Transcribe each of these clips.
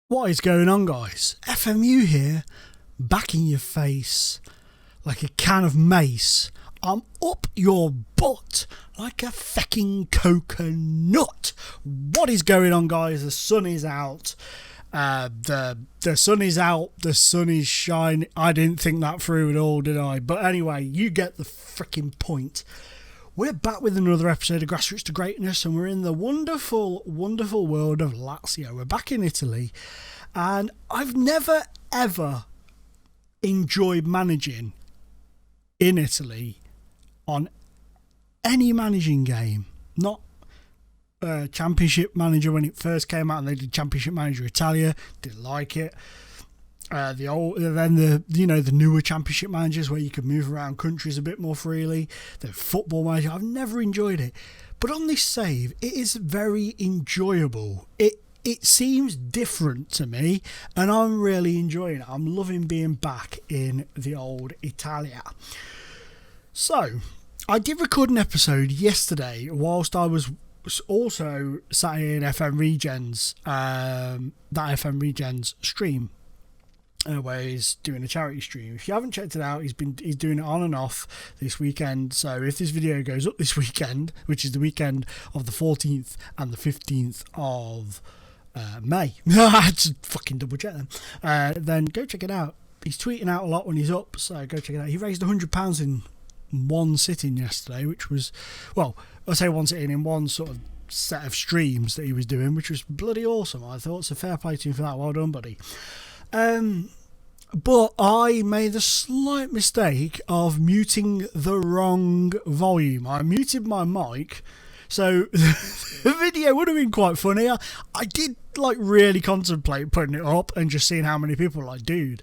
What is going on, guys? FMU here, back in your face like a can of mace. I'm up your butt like a fecking coconut. What is going on, guys? The sun is out. The sun is out. The sun is shining. I didn't think that through at all, did I? But anyway, you get the freaking point. We're back with another episode of Grassroots to Greatness, and we're in the wonderful, wonderful world of Lazio. We're back in Italy, and I've never, ever enjoyed managing in Italy on any managing game. Not Championship Manager when it first came out, and they did Championship Manager Italia. Didn't like it. The newer Championship Managers where you could move around countries a bit more freely. The Football Manager, I've never enjoyed it, but on this save, it is very enjoyable. It seems different to me, and I'm really enjoying it. I'm loving being back in the old Italia. So, I did record an episode yesterday whilst I was also sat in FM Regens, that FM Regens stream. Where he's doing a charity stream. If you haven't checked it out, he's doing it on and off this weekend. So if this video goes up this weekend, which is the weekend of the 14th and the 15th of May, I had to fucking double check them. Then go check it out. He's tweeting out a lot when he's up, so go check it out. He raised £100 in one sitting yesterday, which was, well, I say one sitting in one sort of set of streams that he was doing, which was bloody awesome. I thought, so fair play to him for that. Well done, buddy. But I made the slight mistake of muting the wrong volume. I muted my mic, so the video would have been quite funny. I did really contemplate putting it up and just seeing how many people were like, dude,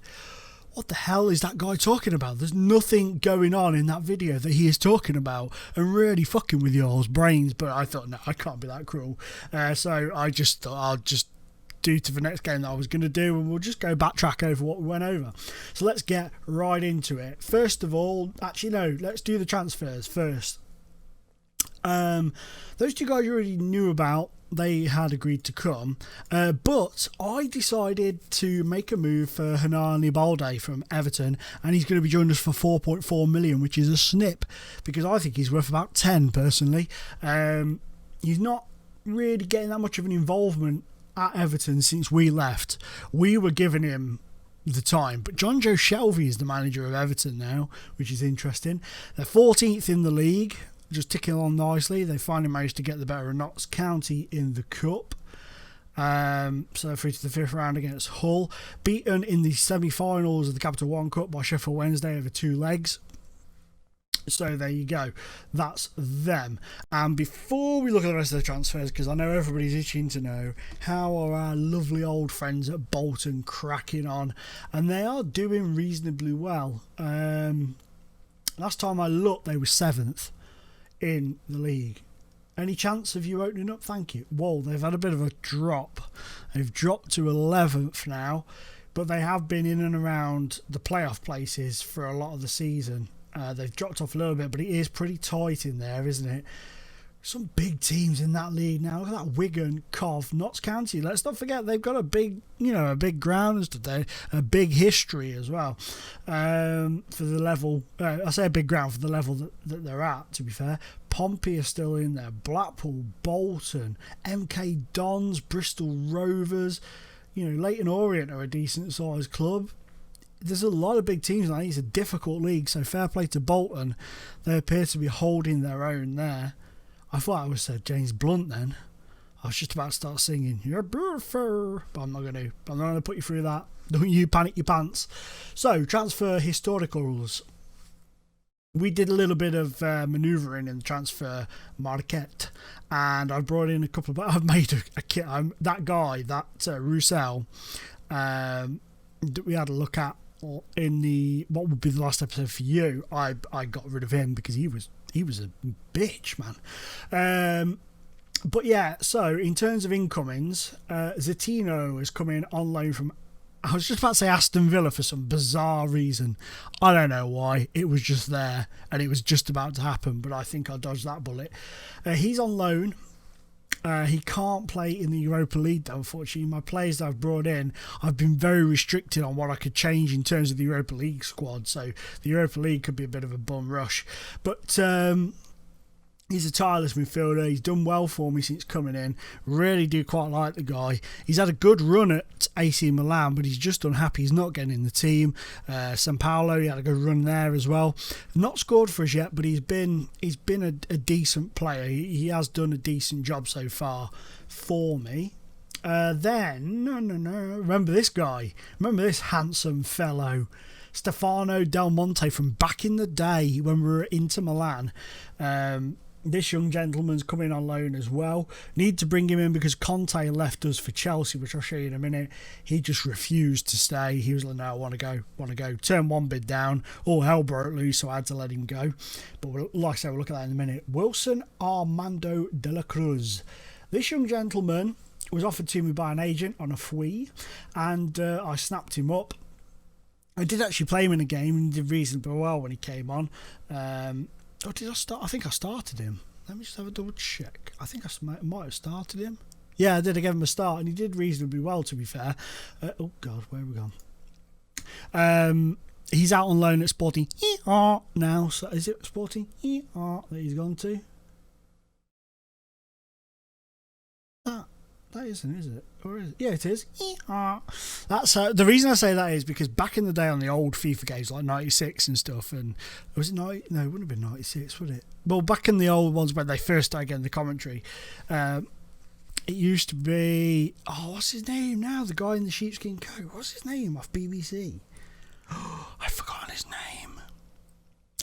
what the hell is that guy talking about? There's nothing going on in that video that he is talking about, and really fucking with y'all's brains. But I thought, no, I can't be that cruel. So I just thought I'll just do to the next game that I was going to do, and we'll just go backtrack over what we went over. So let's get right into it. First of all, actually no, let's do the transfers first. Those two guys you already knew about. They had agreed to come, but I decided to make a move for Hernani Balde from Everton, and he's going to be joining us for 4.4 million, which is a snip, because I think he's worth about 10 personally. He's not really getting that much of an involvement at Everton since we left. We were giving him the time, but John Joe Shelby is the manager of Everton now, which is interesting. They're 14th in the league, just ticking along nicely. They finally managed to get the better of Notts County in the cup, so through to the fifth round against Hull, beaten in the semi-finals of the Capital One Cup by Sheffield Wednesday over 2 legs. So there you go, that's them. And before we look at the rest of the transfers, because I know everybody's itching to know, how are our lovely old friends at Bolton cracking on? And they are doing reasonably well. Last time I looked, they were 7th in the league. Any chance of you opening up? Thank you. Whoa, they've had a bit of a drop. They've dropped to 11th now, but they have been in and around the playoff places for a lot of the season. They've dropped off a little bit, but it is pretty tight in there, isn't it? Some big teams in that league now. Look at that: Wigan, Cov, Notts County. Let's not forget they've got a big ground and stuff there, a big history as well. For the level, I say a big ground for the level that they're at. To be fair, Pompey are still in there. Blackpool, Bolton, MK Dons, Bristol Rovers. Leyton Orient are a decent sized club. There's a lot of big teams. I think it's a difficult league, so fair play to Bolton. They appear to be holding their own there. I thought I was James Blunt then. I was just about to start singing, "You're beautiful," but I'm not going to. I'm not going to put you through that. Don't you panic your pants. So, transfer historicals. We did a little bit of manoeuvring in the transfer market, and I brought in a couple of. I've made a kit. That guy, Roussel, that we had a look at in the what would be the last episode for you. I got rid of him because he was a bitch, man. But yeah, so in terms of incomings, Zatino is coming on loan from, I was just about to say Aston Villa for some bizarre reason. I don't know why. It was just there and it was just about to happen, but I think I dodged that bullet. He's on loan He can't play in the Europa League, though, unfortunately. My players that I've brought in, I've been very restricted on what I could change in terms of the Europa League squad. So the Europa League could be a bit of a bum rush. But he's a tireless midfielder. He's done well for me since coming in. Really do quite like the guy. He's had a good run at AC Milan, but he's just unhappy he's not getting in the team. San Paolo, he had a good run there as well. Not scored for us yet, but he's been a decent player. He has done a decent job so far for me. Remember this guy. Remember this handsome fellow. Stefano Del Monte from back in the day when we were at Inter Milan. This young gentleman's coming on loan as well. Need to bring him in because Conte left us for Chelsea, which I'll show you in a minute. He just refused to stay. He was like, no, I want to go. Turn one bid down. All hell broke loose, so I had to let him go. But like I said, we'll look at that in a minute. Wilson Armando de la Cruz. This young gentleman was offered to me by an agent on a fee, and I snapped him up. I did actually play him in a game and did reasonably well when he came on. Did I start? I think I started him. Let me just have a double check. I think I might have started him. Yeah, I did. I gave him a start and he did reasonably well, to be fair. Oh, God, where have we gone? He's out on loan at Sporting now. So is it Sporting that he's gone to? That isn't, is it? Or is it? Yeah, it is. That's the reason I say that is because back in the day on the old FIFA games like 96 and stuff, and was it 90? No, it wouldn't have been 96, would it? Well, back in the old ones when they first started getting the commentary, it used to be what's his name now? The guy in the sheepskin coat. What's his name off BBC? I've forgotten his name.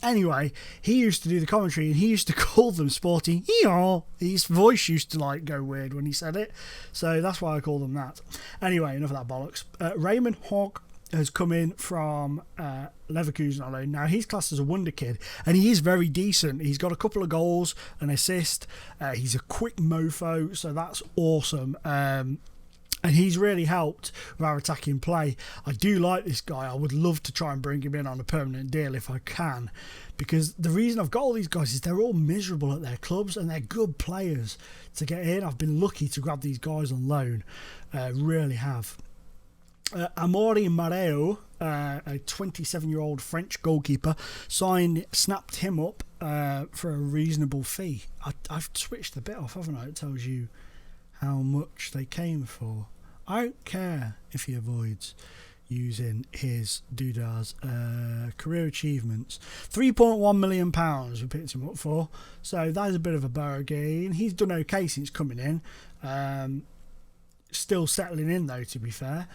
Anyway, he used to do the commentary and he used to call them Sporting. His voice used to go weird when he said it. So that's why I call them that. Anyway, enough of that bollocks. Raymond Hawk has come in from Leverkusen on loan. Now, he's classed as a wonder kid and he is very decent. He's got a couple of goals, an assist. He's a quick mofo, so that's awesome. And he's really helped with our attacking play. I do like this guy. I would love to try and bring him in on a permanent deal if I can. Because the reason I've got all these guys is they're all miserable at their clubs and they're good players to get in. I've been lucky to grab these guys on loan. Really have. Amaury Mareo, a 27-year-old French goalkeeper, snapped him up for a reasonable fee. I've switched the bit off, haven't I? It tells you how much they came for. I don't care if he avoids using his doodads. Career achievements, £3.1 million we picked him up for, so that is a bit of a bargain. He's done okay since coming in, still settling in though, to be fair.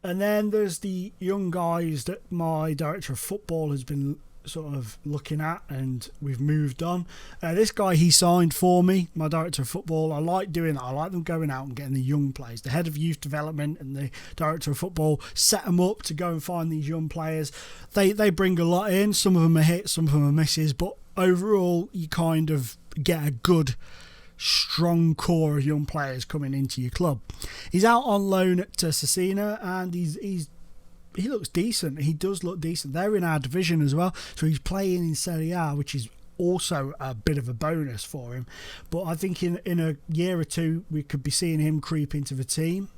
And then there's the young guys that my director of football has been sort of looking at, and we've moved on. This guy, he signed for me, my director of football. I like doing that. I like them going out and getting the young players. The head of youth development and the director of football set them up to go and find these young players. They bring a lot in. Some of them are hits, some of them are misses, but overall you kind of get a good strong core of young players coming into your club. He's out on loan at Cesena and he looks decent. He does look decent. They're in our division as well, so he's playing in Serie A, which is also a bit of a bonus for him. But I think in a year or two we could be seeing him creep into the team.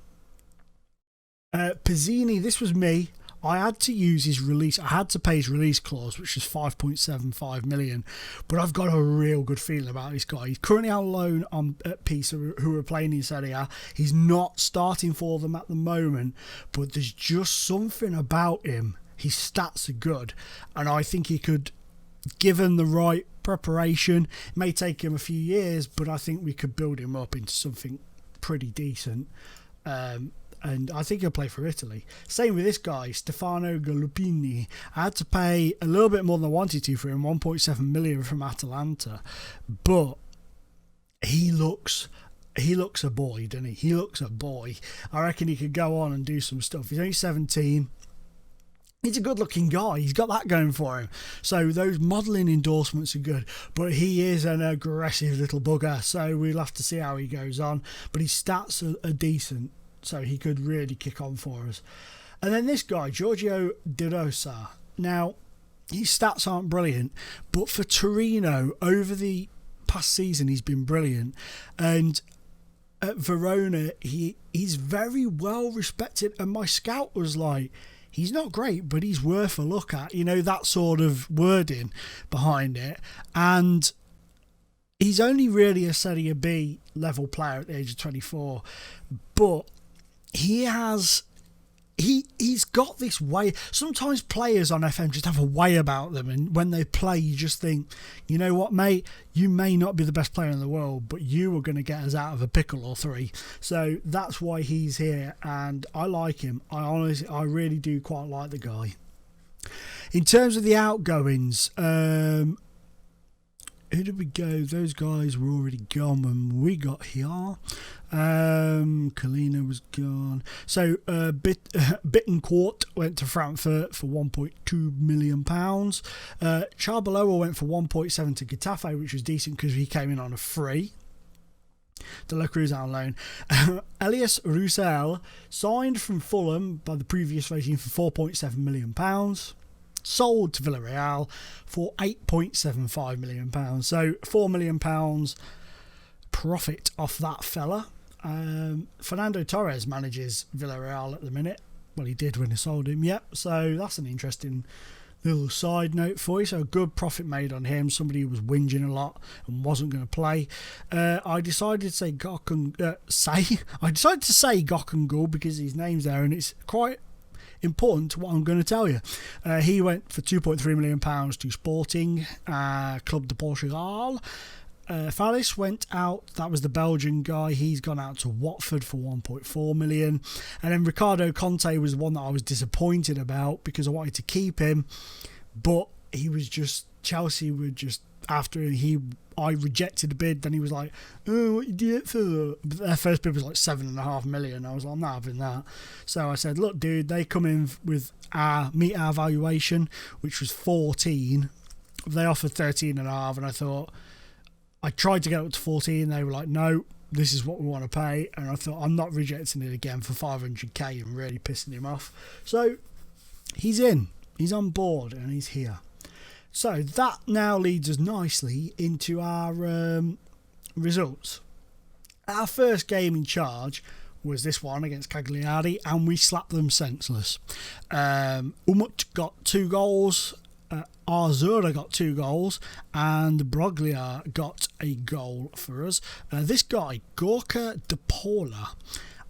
Pizzini, this was me. I had to use his release. I had to pay his release clause, which is 5.75 million. But I've got a real good feeling about this guy. He's currently on loan at Pisa, who are playing in Serie A. He's not starting for them at the moment, but there's just something about him. His stats are good, and I think he could, given the right preparation, it may take him a few years, but I think we could build him up into something pretty decent. And I think he'll play for Italy. Same with this guy, Stefano Galupini. I had to pay a little bit more than I wanted to for him, 1.7 million from Atalanta. But he looks a boy, doesn't he? He looks a boy. I reckon he could go on and do some stuff. He's only 17. He's a good-looking guy. He's got that going for him. So those modelling endorsements are good. But he is an aggressive little bugger. So we'll have to see how he goes on. But his stats are decent. So he could really kick on for us. And then this guy, Giorgio De Rosa. Now, his stats aren't brilliant, but for Torino, over the past season, he's been brilliant. And at Verona, he's very well respected, and my scout was like, he's not great, but he's worth a look at, that sort of wording behind it. And he's only really a Serie B level player at the age of 24, but he's got this way. Sometimes players on FM just have a way about them, and when they play, you just think, you know what, mate, you may not be the best player in the world, but you are going to get us out of a pickle or three. So that's why he's here, and I like him. I really do quite like the guy. In terms of the outgoings, who did we go? Those guys were already gone when we got here. Kalina was gone. So Bittencourt went to Frankfurt for £1.2 million. Charbaloa went for 1.7 to Getafe, which was decent because he came in on a free. De La Cruz on loan. Elias Roussel signed from Fulham by the previous regime for £4.7 million. Sold to Villarreal for £8.75 million. So £4 million profit off that fella. Fernando Torres manages Villarreal at the minute. Well, he did when he sold him, yep. So that's an interesting little side note for you. So a good profit made on him. Somebody who was whinging a lot and wasn't going to play. I decided to say Gokengul because his name's there, and it's quite important to what I'm going to tell you. He went for £2.3 million to Sporting Club de Portugal. Fallis went out. That was the Belgian guy. He's gone out to Watford for 1.4 million. And then Ricardo Conte was one that I was disappointed about because I wanted to keep him, but he was just, Chelsea were just, after I rejected the bid, then he was like, oh, what you do it for? But their first bid was like 7.5 million. I was like, I'm not having that. So I said, look, dude, they come in with meet our valuation, which was 14. They offered 13.5, and I thought, I tried to get up to 14. They were like, no, this is what we want to pay. And I thought, I'm not rejecting it again for 500k and really pissing him off. So he's in, he's on board, and he's here. So that now leads us nicely into our results. Our first game in charge was this one against Cagliari, and we slapped them senseless. Umut got 2 goals. Arzura got 2 goals, and Broglia got a goal for us. This guy, Gorka De Paula,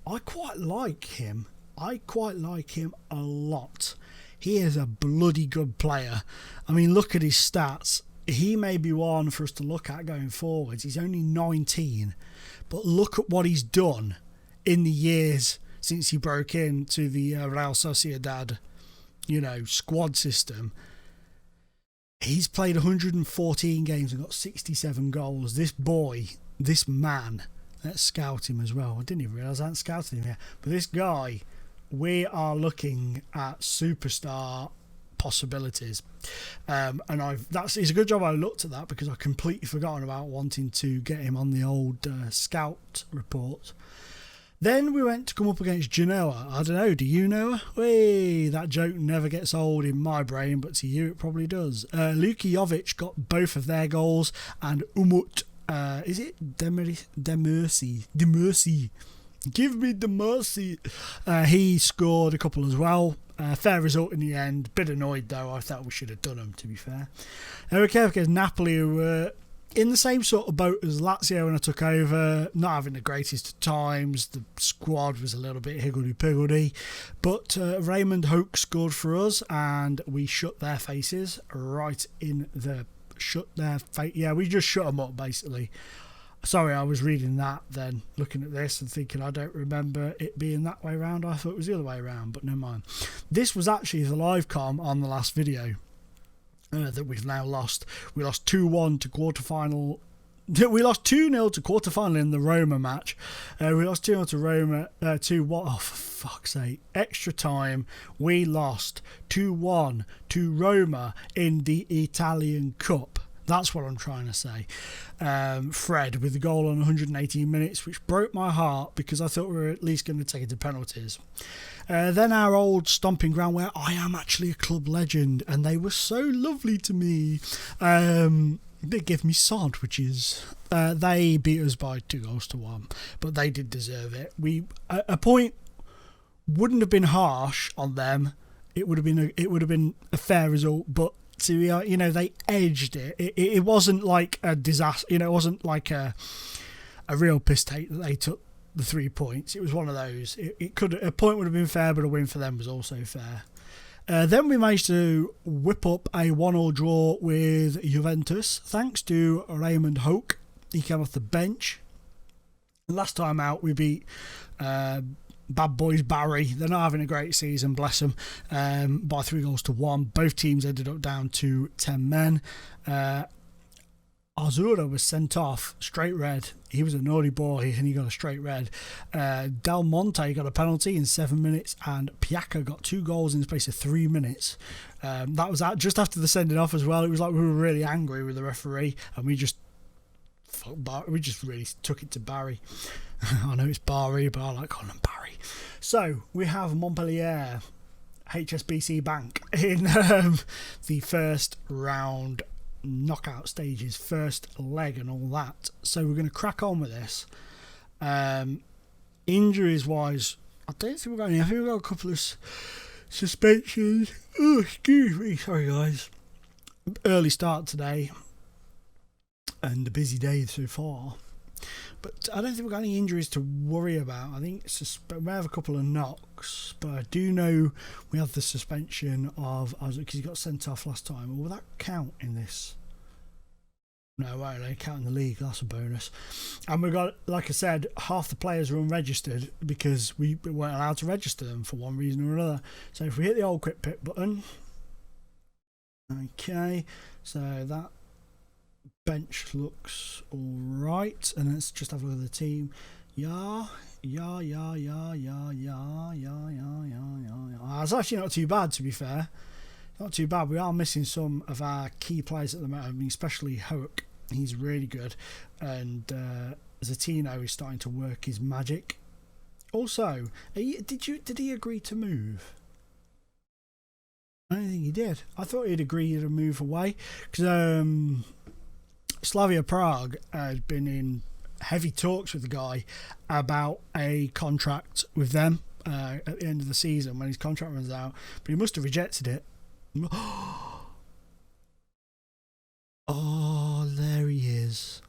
I quite like him. I quite like him a lot. He is a bloody good player. I mean, look at his stats. He may be one for us to look at going forwards. He's only 19, but look at what he's done in the years since he broke into the Real Sociedad, squad system. He's played 114 games and got 67 goals. This boy, this man, let's scout him as well. I didn't even realise I hadn't scouted him yet. But this guy, we are looking at superstar possibilities. And it's a good job I looked at that because I completely forgotten about wanting to get him on the old scout report. Then we went to come up against Genoa. I don't know, do you know her? Whee, that joke never gets old in my brain, but to you it probably does. Luka Jovic got both of their goals, and Umut, is it Demercy? Give me the mercy. He scored a couple as well. Fair result in the end. Bit annoyed though. I thought we should have done them, to be fair. We came up against Napoli, who were in the same sort of boat as Lazio when I took over, not having the greatest of times. The squad was a little bit higgledy-piggledy, but Raymond Hoke scored for us, and we shut their faces right in the... Yeah, we just shut them up, basically. Sorry, I was reading that then, looking at this and thinking I don't remember it being that way around. I thought it was the other way around, but never mind. This was actually the live com on the last video. That we've now lost. We lost 2-1 to quarterfinal. We lost 2-0 to quarterfinal in the Roma match. We lost 2-0 to Roma. 2-1. Oh, for fuck's sake. Extra time. We lost 2-1 to Roma in the Italian Cup. That's what I'm trying to say. Fred with the goal on 118 minutes, which broke my heart because I thought we were at least going to take it to penalties. Then our old stomping ground where I am actually a club legend, and they were so lovely to me. They give me sandwiches. They beat us by 2-1, but they did deserve it. A point wouldn't have been harsh on them. It would have been a fair result, but they edged it. It wasn't like a disaster. It wasn't like a real piss take that they took the 3 points. It was one of those. A point would have been fair, but a win for them was also fair. Then we managed to whip up a 1-1 draw with Juventus, thanks to Raymond Hoke. He came off the bench. Last time out, we beat bad boys Barry. They're not having a great season, bless them, by 3-1. Both teams ended up down to 10 men. Arzura was sent off, straight red. He was a naughty boy and he got a straight red. Del Monte got a penalty in 7 minutes, and Piacca got 2 goals in the space of 3 minutes. That was just after the sending off as well. It was like we were really angry with the referee, and we just really took it to Barry. I know it's Barry, but I like calling him Barry. So we have Montpellier, HSBC Bank in the first round knockout stages, first leg and all that. So we're going to crack on with this. Injuries wise, I don't think we've got any. I think we've got a couple of suspensions. Oh, excuse me, sorry guys. Early start today and a busy day so far, but I don't think we've got any injuries to worry about. I think we have a couple of knocks, but I do know we have the suspension of because he got sent off last time. Will that count in this? No, won't they count in the league? That's a bonus. And we got, like I said, half the players are unregistered because we weren't allowed to register them for one reason or another. So if we hit the old quick pick button, okay, so that bench looks all right, and let's just have a look at the team. Yeah. It's actually not too bad, to be fair. Not too bad. We are missing some of our key players at the moment. I mean, especially Hoek. He's really good, and Zatino is starting to work his magic. Also, did he agree to move? I don't think he did. I thought he'd agree to move away because Slavia Prague has been in heavy talks with the guy about a contract with them at the end of the season when his contract runs out, but he must have rejected it. Oh, there he is.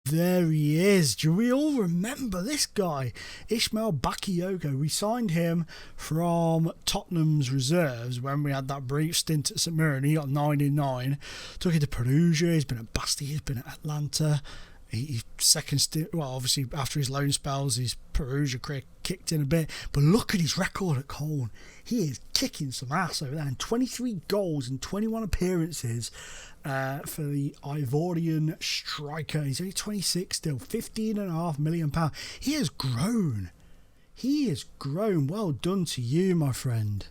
There he is. Do we all remember this guy? Ismail Bakayoko. We signed him from Tottenham's reserves when we had that brief stint at St Mirren. He got 9 in 9. Took it to Perugia. He's been at Bastia. He's been at Atlanta. He's second stint. Well, obviously, after his loan spells, his Perugia career kicked in a bit. But look at his record at Cologne. He is kicking some ass over there. And 23 goals and 21 appearances for the Ivorian striker. He's only 26 still. £15.5 million. He has grown. He has grown. Well done to you, my friend.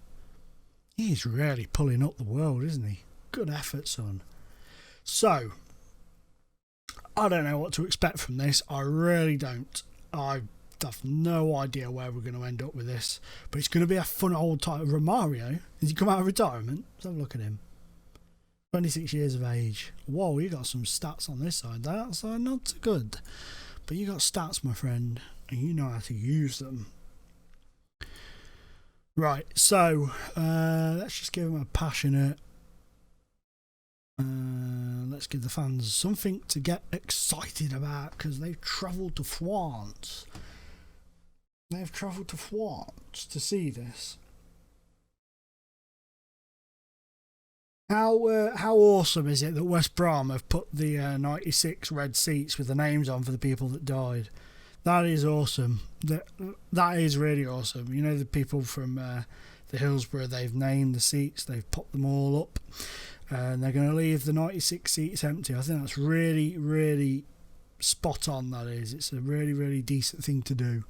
He's really pulling up the world, isn't he? Good effort, son. So, I don't know what to expect from this. I really don't. I have no idea where we're going to end up with this. But it's going to be a fun old time. Romario, has he come out of retirement? Let's have a look at him. 26 years of age. Whoa, you got some stats on this side. That side, not so good. But you got stats, my friend. And you know how to use them. Right, so let's just give him a passionate. Let's give the fans something to get excited about because they've travelled to France. They've travelled to France to see this. How awesome is it that West Brom have put the 96 red seats with the names on for the people that died? That is awesome. That is really awesome. You know, the people from the Hillsborough, they've named the seats, they've popped them all up. And they're going to leave the 96 seats empty. I think that's really, really spot on, that is. It's a really, really decent thing to do.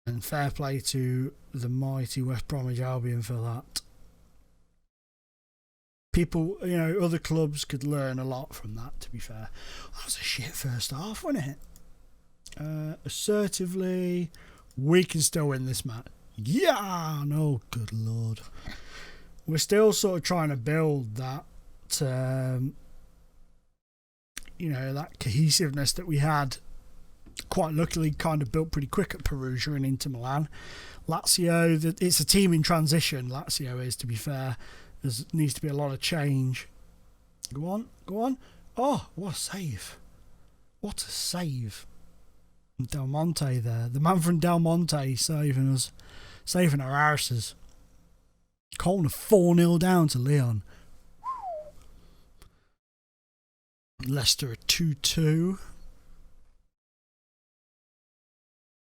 And fair play to the mighty West Bromwich Albion for that. People, you know, other clubs could learn a lot from that, to be fair. That was a shit first half, wasn't it? Assertively, we can still win this match. Yeah! No, good lord. We're still sort of trying to build that you know, that cohesiveness that we had quite luckily kind of built pretty quick at Perugia and Inter Milan. Lazio, it's a team in transition, Lazio is, to be fair. There needs to be a lot of change. Go on, go on. Oh, what a save. What a save. Del Monte there. The man from Del Monte saving us. Saving our arses. Colne 4-0 down to Lyon. Leicester a 2-2.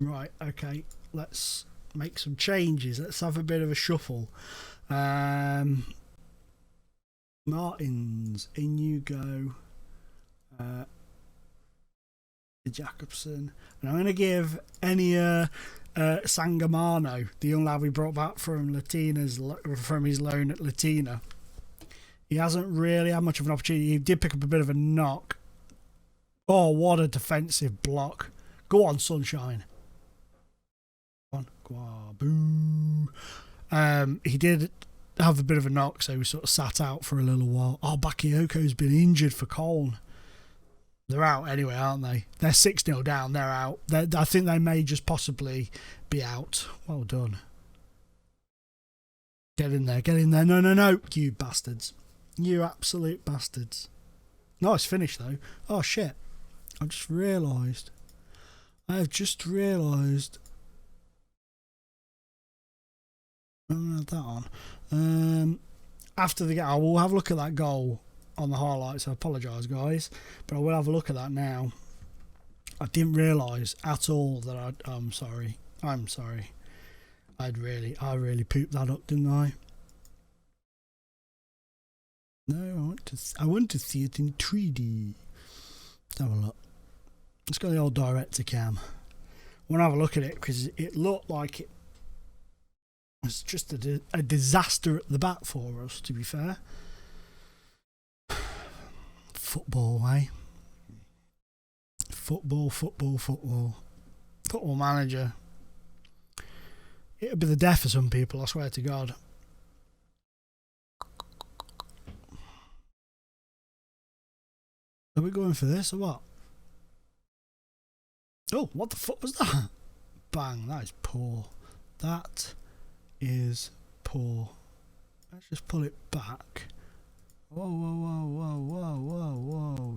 Right, okay. Let's make some changes. Let's have a bit of a shuffle. Martins, in you go. Jacobson. And I'm going to give Enia Sangamano, the young lad we brought back from his loan at Latina. He hasn't really had much of an opportunity. He did pick up a bit of a knock. Oh, what a defensive block. Go on, Sunshine. Go on. Boo. He did have a bit of a knock, so we sort of sat out for a little while. Oh, Bakayoko's been injured for Colne. They're out anyway, aren't they? They're 6-0 down. They're out. I think they may just possibly be out. Well done. Get in there. Get in there. No, no, no. You bastards. You absolute bastards. Nice finish, though. Oh, shit. I have just realised. I haven't had that on. After the game, I will have a look at that goal on the highlights. I apologise, guys, but I will have a look at that now. I didn't realise at all that I'm sorry. I really pooped that up, didn't I? No, I want to see it in 3D. Let's have a look. Let's go to the old director cam. I want to have a look at it because it looked like it was just a disaster at the back for us, to be fair. Football, eh? Football. Football Manager. It'll be the death for some people, I swear to God. Are we going for this or what? Oh, what the fuck was that? Bang, that is poor. That is poor. Let's just pull it back. Whoa.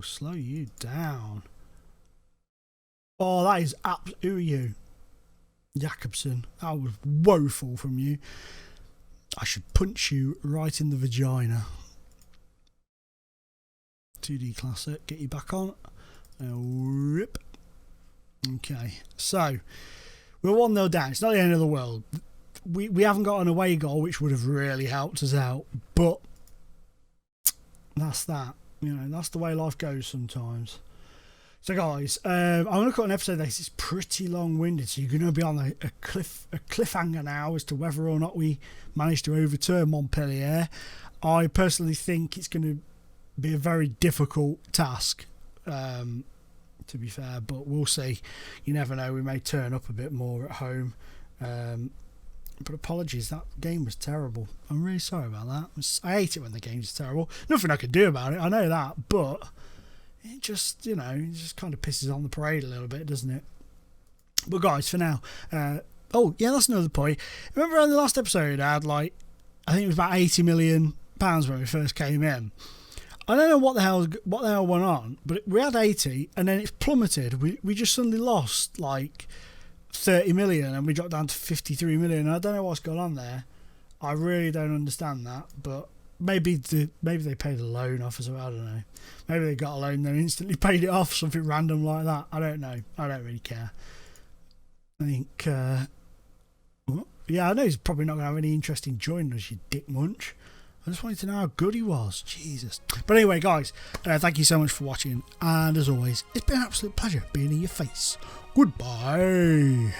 Slow you down. Oh, that is who are you? Jakobsen. That was woeful from you. I should punch you right in the vagina. 2D Classic. Get you back on. Rip. Okay. So, we're 1-0 down. It's not the end of the world. We haven't got an away goal, which would have really helped us out. But that's that. You know, that's the way life goes sometimes. So, guys, I'm going to cut an episode this. It's pretty long-winded, so you're going to be on a cliffhanger now as to whether or not we manage to overturn Montpellier. I personally think it's going to be a very difficult task, to be fair, but we'll see. You never know. We may turn up a bit more at home. But apologies, that game was terrible. I'm really sorry about that. I hate it when the game's terrible. Nothing I can do about it, I know that, but it just, you know, it just kind of pisses on the parade a little bit, doesn't it? But guys, for now, oh yeah, that's another point. Remember in the last episode I had I think it was about £80 million when we first came in. I don't know what the hell went on, but we had 80 and then it's plummeted. We just suddenly lost 30 million and we dropped down to 53 million. I don't know what's going on there. I really don't understand that, but maybe they paid a loan off as well. I don't know. Maybe they got a loan and then instantly paid it off, something random like that. I don't know. I don't really care. I think yeah, I know he's probably not going to have any interest in joining us, you dick munch. I just wanted to know how good he was. Jesus. But anyway, guys, thank you so much for watching. And as always, it's been an absolute pleasure being in your face. Goodbye.